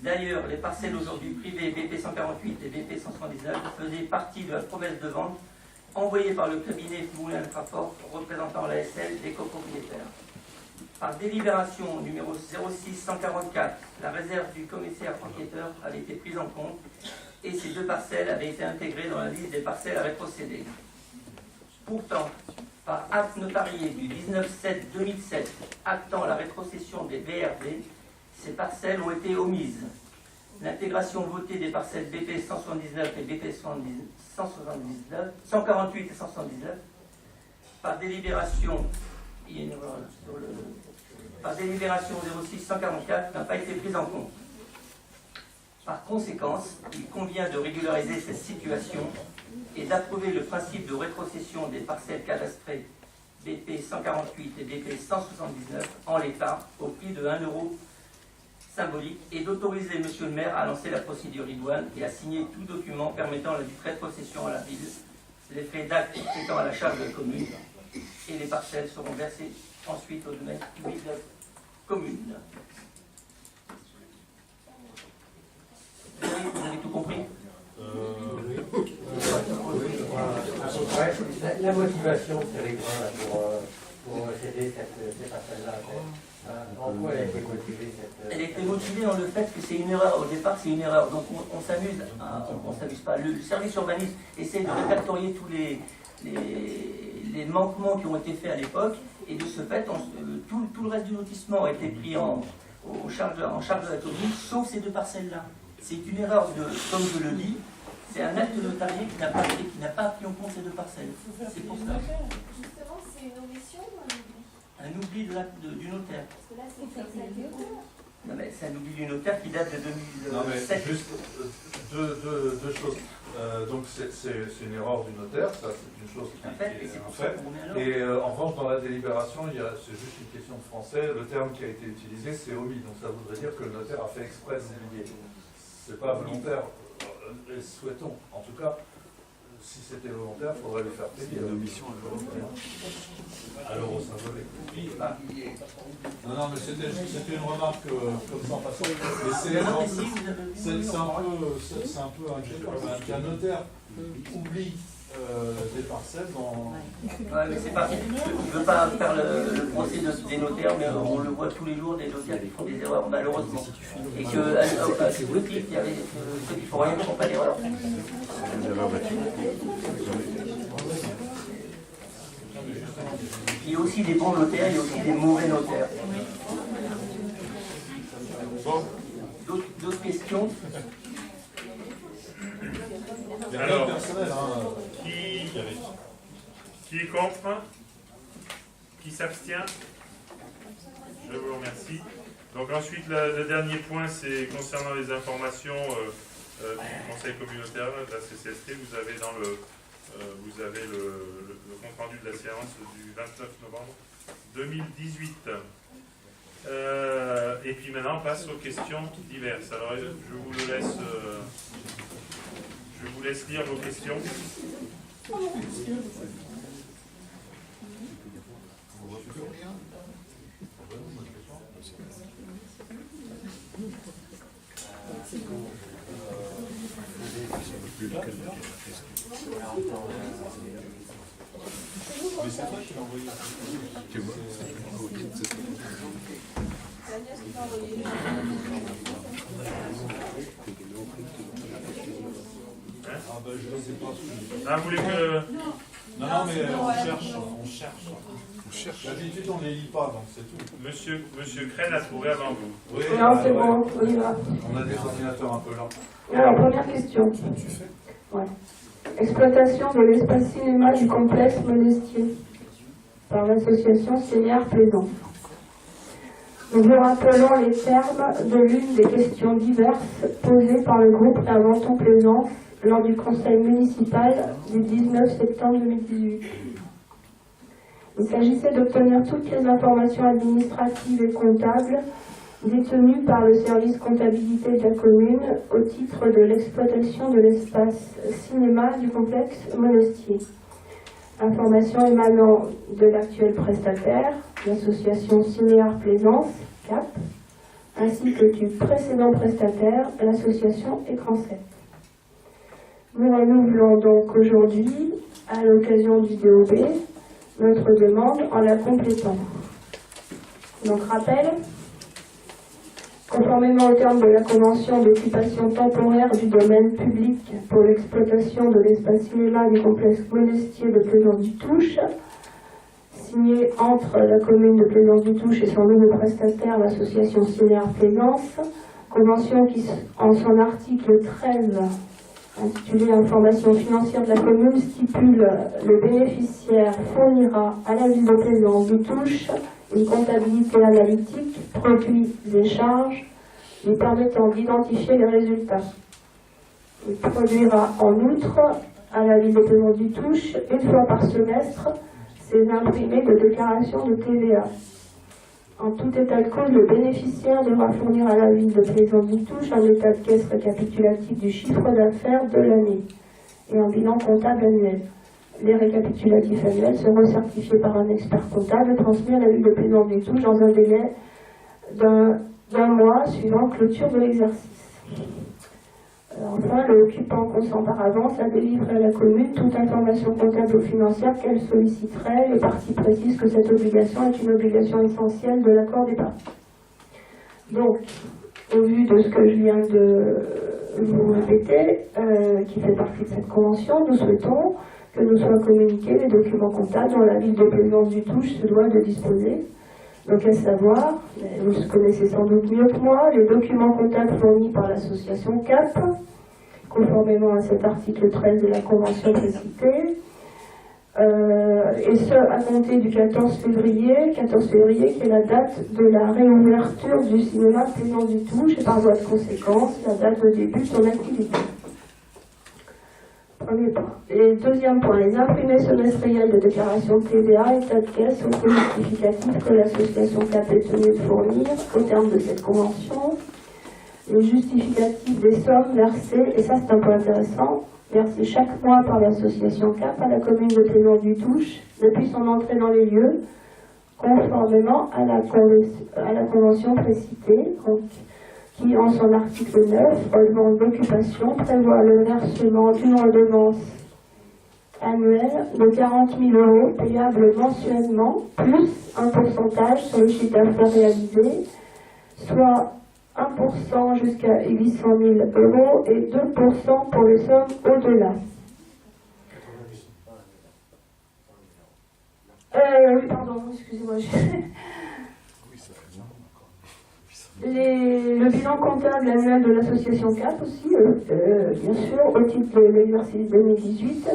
D'ailleurs, les parcelles aujourd'hui privées BP 148 et BP 179 faisaient partie de la promesse de vente envoyée par le cabinet Moulin Trafort représentant l'ASL des copropriétaires. Par délibération numéro 06-144, la réserve du commissaire enquêteur avait été prise en compte et ces deux parcelles avaient été intégrées dans la liste des parcelles à rétrocéder. Pourtant, par acte notarié du 19/7/2007 actant la rétrocession des VRD, ces parcelles ont été omises. L'intégration votée des parcelles BP 179 et BP 148 et 179 par délibération 06-144 n'a pas été prise en compte. Par conséquent, il convient de régulariser cette situation et d'approuver le principe de rétrocession des parcelles cadastrées BP 148 et BP 179 en l'état au prix de 1 € symbolique et d'autoriser M. le maire à lancer la procédure idoine et à signer tout document permettant la dite rétrocession à la ville, les frais d'acte étant à la charge de la commune et les parcelles seront versées ensuite au domaine public de la commune. Vous avez tout compris? La motivation, c'est pour céder cette parcelle-là. En quoi elle a été motivée Elle a été motivée dans le fait que c'est une erreur. Au départ, c'est une erreur. Donc on s'amuse, on s'amuse pas. Le service urbanisme essaie de répertorier tous les manquements qui ont été faits à l'époque, et de ce fait, tout le reste du lotissement a été pris en charge de la commune, sauf ces deux parcelles-là. C'est une erreur, comme je le dis, c'est un acte notarié qui n'a pas pris en compte ces deux parcelles. C'est pour ça. Justement, c'est une omission ou un oubli? Un oubli du notaire. Parce que là, c'est Non, mais c'est un oubli du notaire qui date de 2007. Non, mais juste deux choses. Donc c'est une erreur du notaire, ça c'est une chose qui est un fait. Et en revanche, dans la délibération, c'est juste une question de français. Le terme qui a été utilisé, c'est omis. Donc ça voudrait dire que le notaire a fait exprès de oublier. C'est pas volontaire. Souhaitons. En tout cas, si c'était volontaire, il faudrait le faire payer. Une omission à l'euro symbolique. Non, mais c'était une remarque comme ça en passant. C'est un peu injuste qu'un notaire oublie des parcelles dans... Ouais, mais c'est pas... Je ne veux pas faire le procès des notaires, mais on le voit tous les jours, des notaires qui font des erreurs, malheureusement. Et que ceux qui font rien ne font pas d'erreur. Il y a aussi des bons notaires, il y a aussi des mauvais notaires. D'autres questions? Alors, qui est contre? Qui s'abstient? Je vous remercie. Donc ensuite, le dernier point, c'est concernant les informations du Conseil communautaire de la CCST. Vous avez dans le compte rendu de la séance du 29 novembre 2018. Et puis maintenant, on passe aux questions diverses. Alors, je vous laisse lire vos questions. Mais c'est toi qui l'as envoyé. C'est moi. Ah ben je ne sais pas. Ah, vous voulez que... Non, mais on cherche. D'habitude on ne les lit pas, donc c'est tout. Monsieur Crène a trouvé avant vous. Oui, Non, c'est bon, on y va. On a des ordinateurs un peu lents. Alors, première question. Ouais. Exploitation de l'espace cinéma du complexe Monestier par l'association Seigneur Plaisant. Nous vous rappelons les termes de l'une des questions diverses posées par le groupe Aventon Plaisance lors du conseil municipal du 19 septembre 2018. Il s'agissait d'obtenir toutes les informations administratives et comptables détenues par le service comptabilité de la commune au titre de l'exploitation de l'espace cinéma du complexe Monestier. Informations émanant de l'actuel prestataire, l'association Cinéart Plaisance, CAP, ainsi que du précédent prestataire, l'association Écran 7. Nous renouvelons donc aujourd'hui, à l'occasion du DOB, notre demande en la complétant. Donc rappel, conformément aux termes de la convention d'occupation temporaire du domaine public pour l'exploitation de l'espace cinéma du complexe Monestier de Plaisance-du-Touche, signé entre la commune de Plaisance-du-Touche et son nouveau prestataire, l'association Cinéart Plaisance, convention qui, en son article 13, intitulé Information financière de la commune, stipule le bénéficiaire fournira à la ville de Plaisance-du-Touche une comptabilité analytique, produits et charges, lui permettant d'identifier les résultats. Il produira en outre à la ville de Plaisance-du-Touche, une fois par semestre, ses imprimés de déclaration de TVA. En tout état de cause, le bénéficiaire devra fournir à la ville de Plaisance-du-Touche un état de caisse récapitulatif du chiffre d'affaires de l'année et un bilan comptable annuel. Les récapitulatifs annuels seront certifiés par un expert comptable et transmis à la ville de Plaisance-du-Touche dans un délai d'un mois suivant clôture de l'exercice. Enfin, l'occupant consent par avance à délivrer à la commune toute information comptable ou financière qu'elle solliciterait. Les parties précisent que cette obligation est une obligation essentielle de l'accord des parties. Donc, au vu de ce que je viens de vous répéter, qui fait partie de cette convention, nous souhaitons que nous soient communiqués les documents comptables dont la ville de Plaisance-du-Touche se doit de disposer. Donc, à savoir, vous connaissez sans doute mieux que moi, les documents comptables fournis par l'association CAP, conformément à cet article 13 de la convention précitée, et ce, à compter du 14 février qui est la date de la réouverture du cinéma Plaisance-du-Touche, et par voie de conséquence, la date de début de son activité. Premier point. Et deuxième point, les imprimés semestriels de déclaration de TVA, état de caisse, sont les justificatifs que l'association CAP est tenue de fournir au terme de cette convention. Les justificatifs des sommes versées, et ça c'est un point intéressant, versées chaque mois par l'association CAP à la commune de Plaisance-du-Touche depuis son entrée dans les lieux, conformément à la convention précitée, donc, qui, en son article 9, relevant d'occupation, prévoit le versement d'une redevance annuelle de 40 000 € payable mensuellement, plus un pourcentage sur le chiffre d'affaires réalisé, soit 1% jusqu'à 800 000 € et 2% pour les sommes au-delà. Oui, pardon, excusez-moi. Le bilan comptable annuel de l'association CAP aussi, bien sûr, au titre de l'exercice 2018.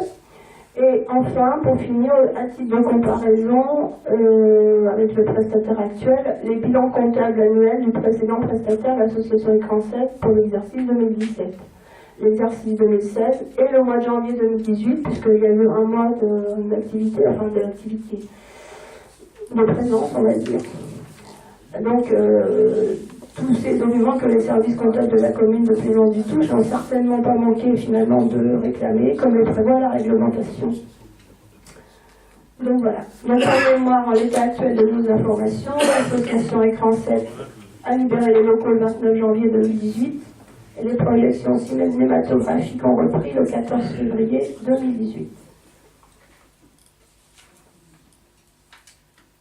Et enfin, pour finir, à titre de comparaison avec le prestataire actuel, les bilans comptables annuels du précédent prestataire, l'association Écran 7, pour l'exercice 2017. L'exercice 2016 et le mois de janvier 2018, puisqu'il y a eu un mois d'activité, enfin de l'activité de présence, on va dire. Donc, tous ces documents que les services comptables de la commune de Plaisance-du-Touche n'ont certainement pas manqué finalement de réclamer, comme le prévoit la réglementation. Donc voilà. Donc en mémoire, en l'état actuel de nos informations, l'association Écran 7 a libéré les locaux le 29 janvier 2018 et les projections cinématographiques ont repris le 14 février 2018.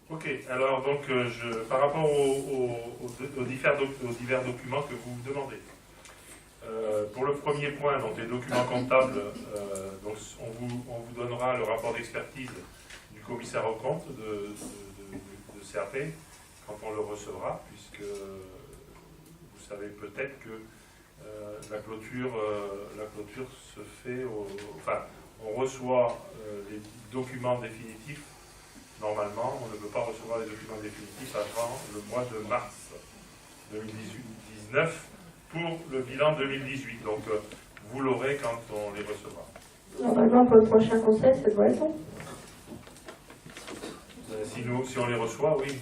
Ok, alors donc par rapport aux divers documents que vous me demandez. Pour le premier point, donc les documents comptables, donc on vous donnera le rapport d'expertise du commissaire aux comptes de CRP quand on le recevra, puisque vous savez peut-être que la clôture se fait enfin, on reçoit les documents définitifs. Normalement, on ne peut pas recevoir les documents définitifs avant le mois de mars 2019 pour le bilan 2018. Donc, vous l'aurez quand on les recevra. Normalement, pour le prochain conseil, ça doit être bon. Si on les reçoit, oui.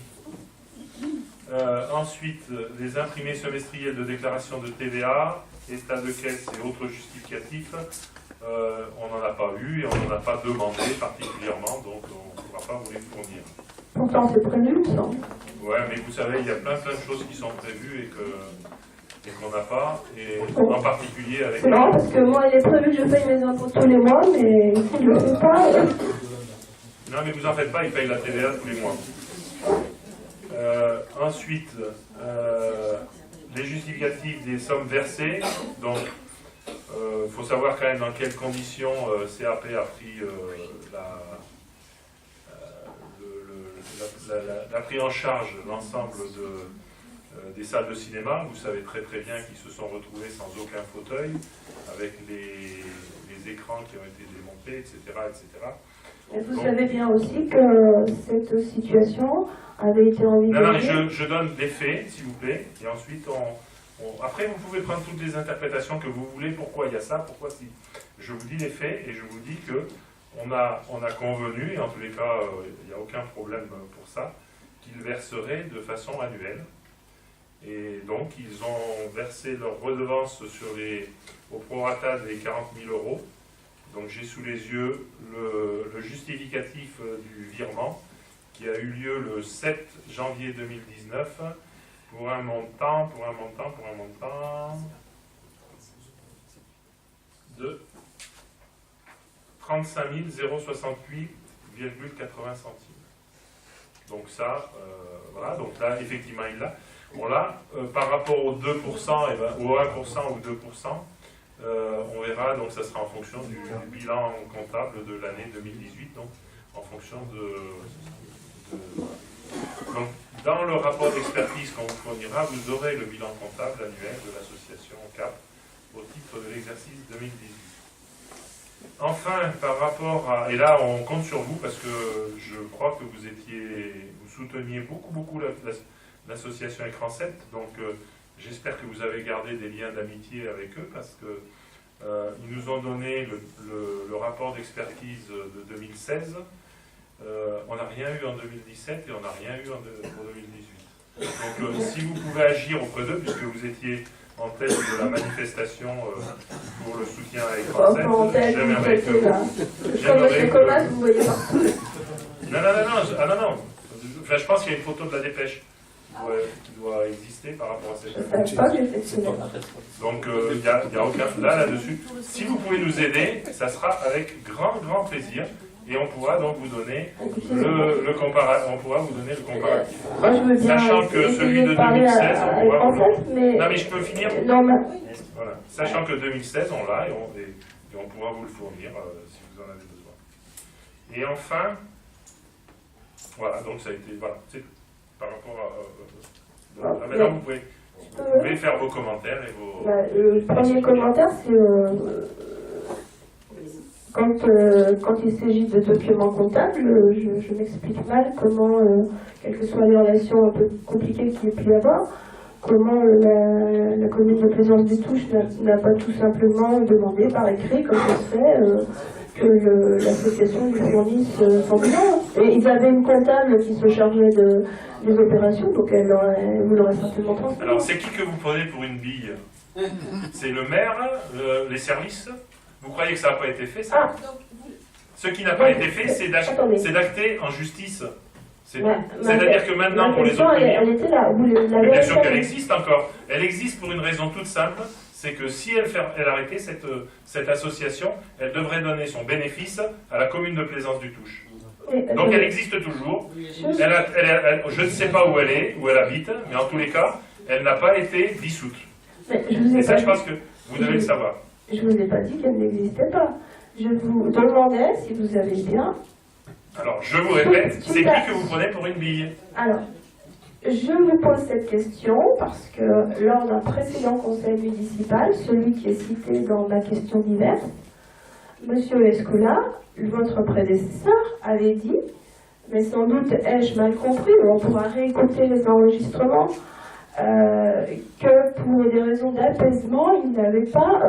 Ensuite, les imprimés semestriels de déclaration de TVA, état de caisse et autres justificatifs, on n'en a pas eu et on n'en a pas demandé particulièrement, donc on ne pourra pas vous les fournir. Pourtant, c'est prévu, il me semble. Ouais, mais vous savez, il y a plein de choses qui sont prévues et qu'on n'a pas, et en particulier avec... C'est marrant parce que moi, il est prévu que je paye mes impôts tous les mois, mais si je ne le fais pas... Non, mais vous en faites pas, ils payent la TVA tous les mois. Ensuite, les justificatifs des sommes versées. Donc, il faut savoir quand même dans quelles conditions CAP a pris a pris en charge l'ensemble des salles de cinéma. Vous savez très très bien qu'ils se sont retrouvés sans aucun fauteuil, avec les écrans qui ont été démontés, etc. etc. Et vous savez bien aussi que cette situation avait été envisagée... Non, mais je donne des faits, s'il vous plaît, et ensuite après vous pouvez prendre toutes les interprétations que vous voulez, pourquoi il y a ça, pourquoi si. Je vous dis les faits, et je vous dis que on a convenu, et en tous les cas, il n'y a aucun problème pour ça, qu'ils verseraient de façon annuelle. Et donc, ils ont versé leur redevance au prorata des 40 000 €. Donc, j'ai sous les yeux le justificatif du virement qui a eu lieu le 7 janvier 2019 pour un montant de 35 068,80 centimes. Donc ça, voilà, donc là, effectivement, il l'a. Bon là, par rapport aux 2%, et ben, au 1% ou 2%, on verra, donc ça sera en fonction du bilan comptable de l'année 2018, donc en fonction donc, dans le rapport d'expertise qu'on vous fournira, vous aurez le bilan comptable annuel de l'association CAP au titre de l'exercice 2018. Enfin, par rapport à... Et là, on compte sur vous parce que je crois que vous souteniez beaucoup l'association Écran 7. Donc, j'espère que vous avez gardé des liens d'amitié avec eux parce que ils nous ont donné le rapport d'expertise de 2016. On n'a rien eu en 2017 et on n'a rien eu pour 2018. Donc, si vous pouvez agir auprès d'eux, puisque vous étiez en tête de la manifestation pour le soutien à Écran 7, j'aimerais que... vous voyez partout. Non. Enfin, je pense qu'il y a une photo de la dépêche qui doit exister par rapport à cette... Donc, il n'y a aucun... Là-dessus, si vous pouvez nous aider, ça sera avec grand plaisir. Et on pourra donc vous donner le comparatif. Moi, je veux bien sachant que celui de 2016, on pourra vous... Non, mais je peux finir. Non, mais... Voilà. Sachant que 2016, on l'a et on pourra vous le fournir si vous en avez besoin. Et enfin, voilà, donc ça a été... Voilà, c'est par rapport à... maintenant, vous pouvez faire vos commentaires et vos... Le premier commentaire, c'est... Quand il s'agit de documents comptables, je m'explique mal comment, quelles que soient les relations un peu compliquées qu'il y ait pu y avoir, comment la commune de Plaisance-des-Touches n'a pas tout simplement demandé par écrit, comme je sais, que l'association lui fournisse son bilan. Et ils avaient une comptable qui se chargeait des opérations, donc vous l'aurez certainement transmis. Alors, c'est qui que vous prenez pour une bille? C'est le maire, les services? Vous croyez que ça n'a pas été fait, ça? Ce qui n'a pas été fait, c'est d'acter en justice. C'est-à-dire que maintenant, pour les obtenir... Elle était là. Mais bien sûr qu'elle existe encore. Elle existe pour une raison toute simple, c'est que si elle arrêtait cette association, elle devrait donner son bénéfice à la commune de Plaisance-du-Touches. Donc elle existe toujours. Je ne sais pas où elle habite, mais en tous les cas, elle n'a pas été dissoute. Et ça, je pense que vous devez le savoir. Je ne vous ai pas dit qu'elle n'existait pas. Je vous demandais si vous avez bien... Alors, je vous répète, c'est qui que vous prenez pour une bille? Alors, je vous pose cette question parce que lors d'un précédent conseil municipal, celui qui est cité dans ma question diverse, M. Escola, votre prédécesseur, avait dit, mais sans doute ai-je mal compris, on pourra réécouter les enregistrements, que pour des raisons d'apaisement, il n'avait pas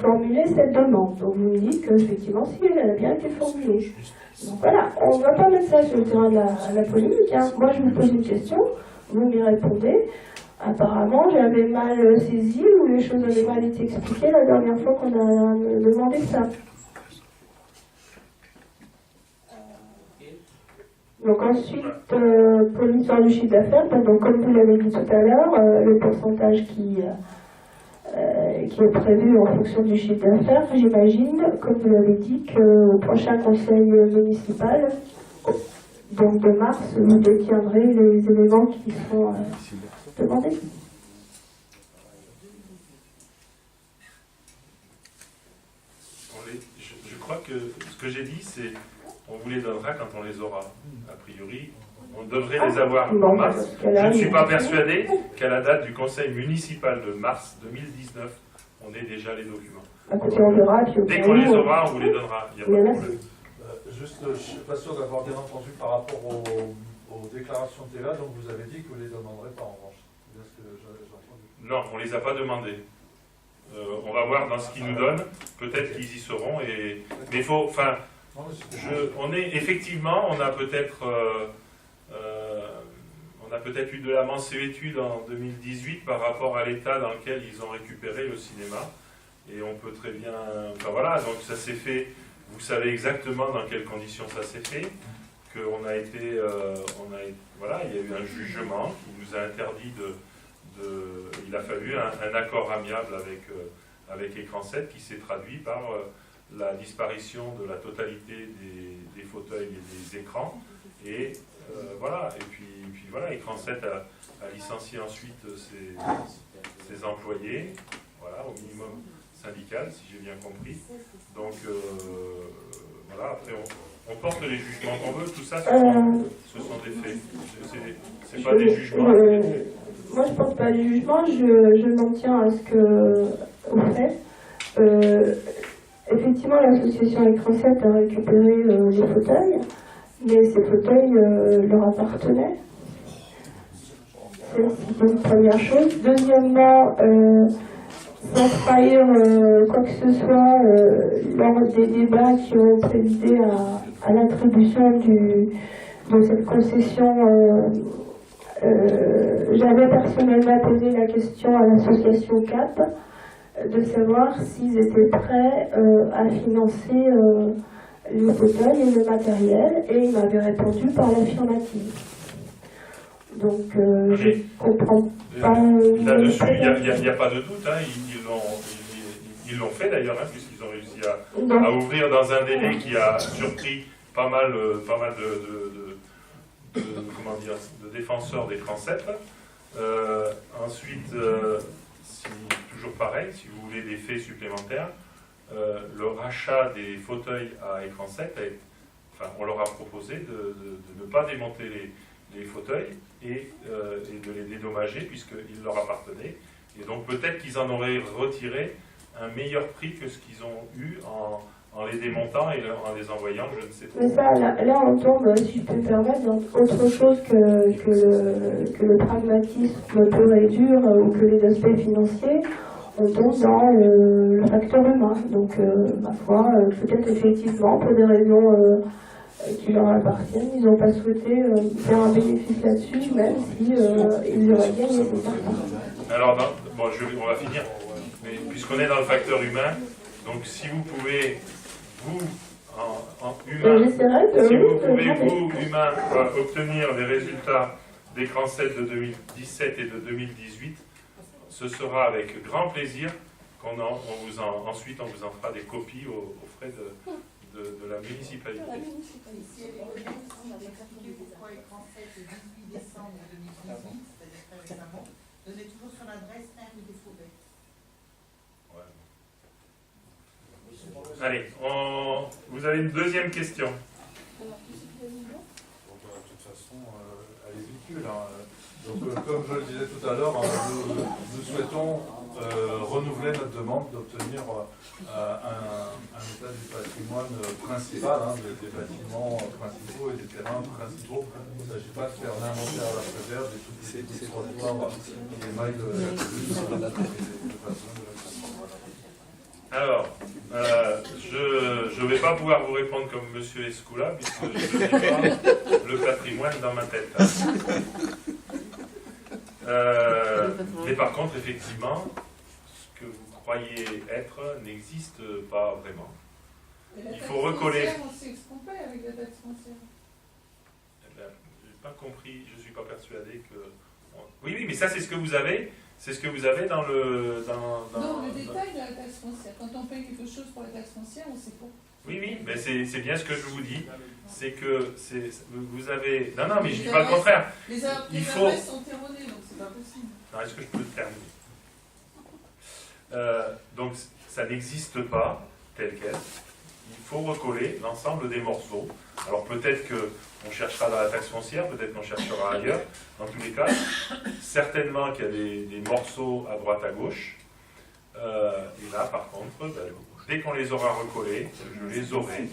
formulé cette demande. Donc vous me dites qu'effectivement, si elle a bien été formulée. Donc voilà, on ne va pas mettre ça sur le terrain de la polémique. Hein. Moi, je vous pose une question, vous m'y répondez. Apparemment, j'avais mal saisi ou les choses avaient mal été expliquées la dernière fois qu'on a demandé ça. Donc ensuite, pour l'histoire du chiffre d'affaires, donc comme vous l'avez dit tout à l'heure, le pourcentage qui est prévu en fonction du chiffre d'affaires, j'imagine, comme vous l'avez dit, qu'au prochain conseil municipal, donc de mars, vous détiendrez les éléments qui sont demandés. Je crois que ce que j'ai dit, c'est on vous les donnera quand on les aura. A priori, on devrait les avoir en mars. Je ne suis pas persuadé qu'à la date du conseil municipal de mars 2019, on ait déjà les documents. Dès qu'on les aura, on vous les donnera. Il n'y a pas de problème. Juste, je ne suis pas sûr d'avoir bien entendu par rapport aux déclarations de TVA, donc vous avez dit que vous ne les demanderez pas en revanche. C'est bien ce que j'ai entendu. Non, on ne les a pas demandés. On va voir dans ce qu'ils nous donnent. Peut-être qu'ils y seront. Mais il faut. Enfin, effectivement, on a peut-être eu de la mansuétude en 2018 par rapport à l'état dans lequel ils ont récupéré le cinéma. Et on peut très bien. Enfin voilà, donc ça s'est fait. Vous savez exactement dans quelles conditions ça s'est fait. Qu'on a été. Voilà, il y a eu un jugement qui nous a interdit il a fallu un accord amiable avec Écran 7 qui s'est traduit par la disparition de la totalité des fauteuils et des écrans. Et voilà, et puis voilà, Écran 7 a licencié ensuite ses employés, voilà, au minimum syndical, si j'ai bien compris. Donc voilà, après on porte les jugements qu'on veut, tout ça, ce sont des faits. C'est pas des jugements. Moi, je ne porte pas de jugement, je m'en tiens à ce au fait. Effectivement, l'association Écran 7 a récupéré les fauteuils, mais ces fauteuils leur appartenaient. C'est une première chose. Deuxièmement, sans trahir quoi que ce soit, lors des débats qui ont présidé à l'attribution de cette concession, j'avais personnellement posé la question à l'association CAP de savoir s'ils étaient prêts à financer les fauteuils et le matériel, et ils m'avaient répondu par l'affirmative. Donc je ne comprends pas... Là-dessus, il n'y a pas de doute, hein. Ils l'ont fait d'ailleurs, hein, puisqu'ils ont réussi à ouvrir dans un délai qui a surpris pas mal de défenseurs d'Écran 7. Ensuite, toujours pareil, si vous voulez des faits supplémentaires, le rachat des fauteuils à Écran 7, on leur a proposé de ne pas démonter les fauteuils et de les dédommager puisqu'ils leur appartenaient. Et donc peut-être qu'ils en auraient retiré un meilleur prix que ce qu'ils ont eu en les démontant et en les envoyant, je ne sais pas. Mais ça, là on tombe, si je peux me permettre, dans autre chose que le pragmatisme pur et dur ou que les aspects financiers. On tombe dans le facteur humain. Donc, ma foi, peut-être effectivement, pour des raisons qui leur appartiennent, ils n'ont pas souhaité faire un bénéfice là-dessus, même si ils auraient gagné des parties. Alors, on va finir. Mais puisqu'on est dans le facteur humain, donc si vous pouvez, vous, humain, si vous pouvez, vous, humain, obtenir les résultats d'Écran 7 de 2017 et de 2018, ce sera avec grand plaisir ensuite on vous en fera des copies aux frais de la municipalité. Si elle est honnête, on va expliquer pourquoi Écran 7 le 18 décembre 2018, c'est-à-dire très récemment, donnait toujours son adresse 1 rue des Fauvettes. Ouais. Allez, vous avez une deuxième question. De toute façon, elle est véhicule. Hein. Donc, comme je le disais tout à l'heure, nous souhaitons renouveler notre demande d'obtenir un état du patrimoine principal, des bâtiments principaux et des terrains principaux. Il ne s'agit pas de faire l'inventaire à la préserve des tout petits trottoirs qui émaillent le patrimoine de la commune. Alors, je ne vais pas pouvoir vous répondre comme Monsieur Escoula, puisque je n'ai pas le patrimoine dans ma tête. Mais par contre, effectivement, ce que vous croyez être n'existe pas vraiment. Il faut recoller. On sait ce qu'on fait avec la taxe foncière. Je n'ai pas compris, je ne suis pas persuadé que... Oui, mais ça c'est ce que vous avez. C'est ce que vous avez dans le... Non, le détail de la taxe foncière. Quand on paye quelque chose pour la taxe foncière, on sait pas. Oui, mais c'est bien ce que je vous dis. C'est que vous avez... Non, mais je ne dis pas le contraire. Les adresses sont erronées, donc c'est pas possible. Non, est-ce que je peux terminer donc, ça n'existe pas tel quel. Il faut recoller l'ensemble des morceaux. Alors peut-être qu'on cherchera dans la taxe foncière, peut-être qu'on cherchera ailleurs. Dans tous les cas, certainement qu'il y a des morceaux à droite, à gauche. Et là, par contre, dès qu'on les aura recollés, je les aurai,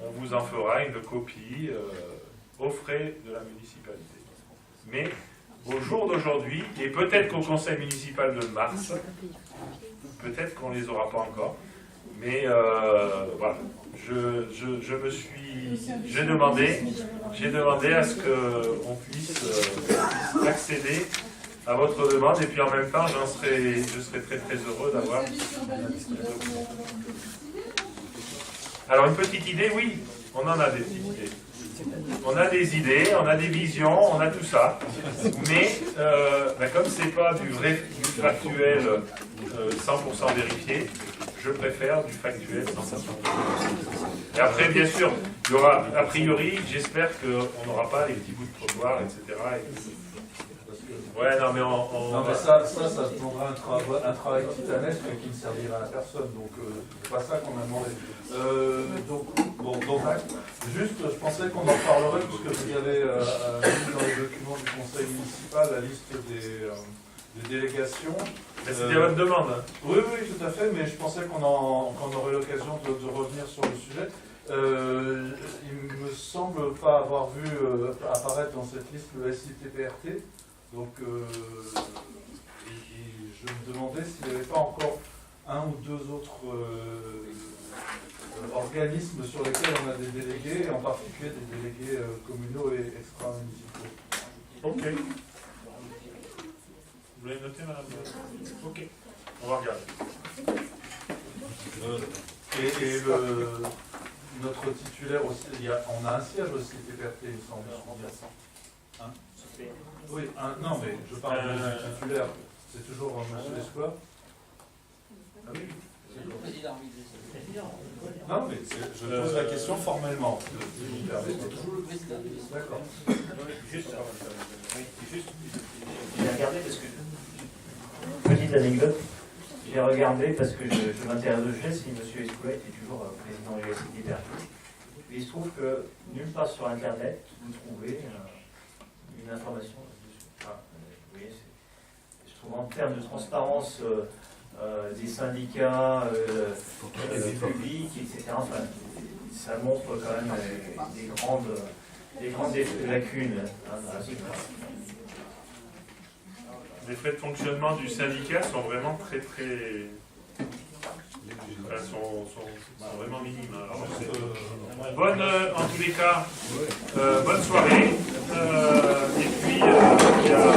on vous en fera une copie aux frais de la municipalité. Mais au jour d'aujourd'hui, et peut-être qu'au conseil municipal de mars, peut-être qu'on ne les aura pas encore, mais voilà, j'ai demandé à ce qu'on puisse accéder à votre demande, et puis en même temps, je serai très très heureux d'avoir... Alors une petite idée, oui, on en a des petites idées. On a des idées, on a des visions, on a tout ça. Mais comme ce n'est pas du factuel 100% vérifié, je préfère du factuel 100% vérifié. Et après, bien sûr, il y aura, a priori, j'espère qu'on n'aura pas les petits bouts de trottoir, etc. Ouais, non, mais Non, mais ça demandera un travail titanesque qui ne servira à personne, donc c'est pas ça qu'on a demandé. Donc, juste, je pensais qu'on en parlerait, parce que vous avez mis dans les documents du conseil municipal la liste des délégations. C'était votre demande. Oui, tout à fait, mais je pensais qu'on aurait l'occasion de revenir sur le sujet. Il me semble pas avoir vu apparaître dans cette liste le SITPRT. Donc, je me demandais s'il n'y avait pas encore un ou deux autres organismes sur lesquels on a des délégués, en particulier des délégués communaux et extra-municipaux. Ok. Vous l'avez noté, madame? Ok. On va regarder. Et notre titulaire aussi, on a un siège aussi, TPRT, il me semble. Hein? Oui, non, mais je parle du titulaire. C'est toujours M. Escola. Ah oui. C'est le président. Non, mais je pose la question formellement. Toujours le président. D'accord. Juste, j'ai regardé parce que... Petite anecdote. J'ai regardé parce que je m'interrogeais si M. Escola était toujours président du SITPRT. Il se trouve que nulle part sur Internet, vous trouvez une information là-dessus. Enfin, vous voyez, je trouve en termes de transparence des syndicats, publics, etc. Enfin, ça montre quand même des grandes lacunes. Les frais de fonctionnement du syndicat sont vraiment très très... Enfin, sont vraiment minimes. Alors, bonne, en tous les cas, bonne soirée. Et puis, il y a